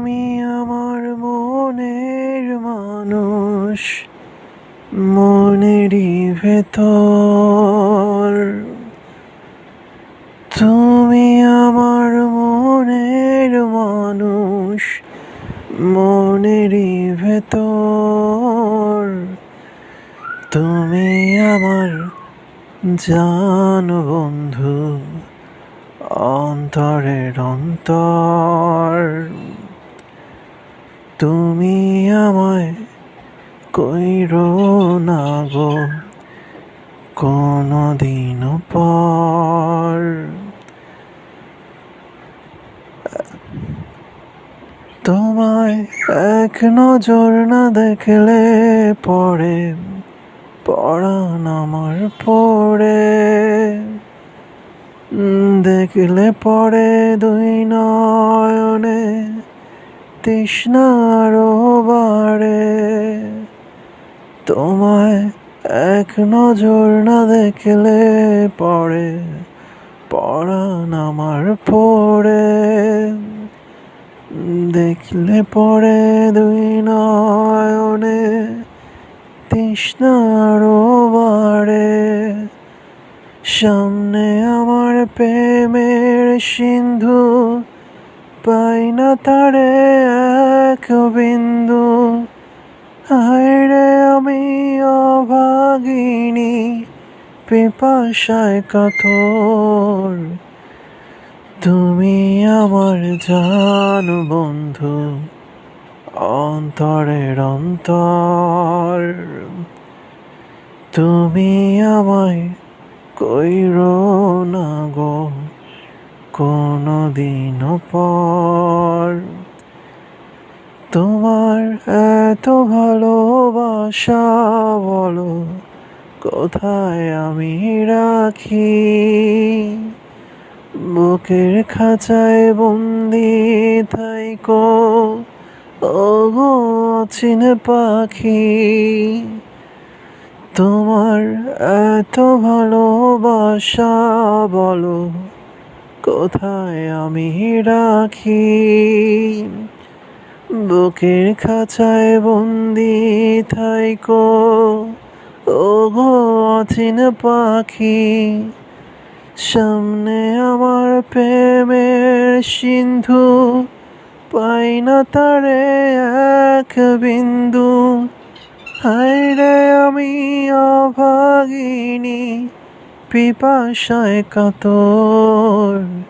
তুমি আমার মনের মানুষ, মনেরই ভেতর। তুমি আমার মনের মানুষ, মনেরই ভেতর। তুমি আমার জান বন্ধু, অন্তরের অন্তর। তুমি আমায় কইরো না গো কোনদিনও পর। তোমায় এক নজর না দেখলে পরে পরাণ আমার পড়ে। দেখলে পরে দুই নয়নে তৃষ্ণারও বাড়ে। তোমায় এক নজর না দেখলে পরে পরাণ আমার পড়ে। দেখলে পরে দুই নয়নে তৃষ্ণারও বাড়ে। সামনে আমার প্রেমের সিন্ধু, পাই না তারে এক বিন্দু। হায়রে আমি অভাগিনী, পিপাসায় কাতর। তুমি আমার জান বন্ধু, অন্তরের অন্তর। তুমি আমায় কইরো না গো কোনদিনও পর। তোমার এত ভালোবাসা বলো কোথায় আমি রাখি। বুকের খাঁচায় বন্দি থাইকো ওগো অচিন পাখি। তোমার এত ভালোবাসা বলো কোথায় আমি রাখি। বুকের খাঁচায় বন্দি থাইকো ওগো অচিন পাখি। সামনে আমার প্রেমের সিন্ধু, পাই না তারে এক বিন্দু। হায়রে আমি অভাগিনী, পিপাসায় কাতর।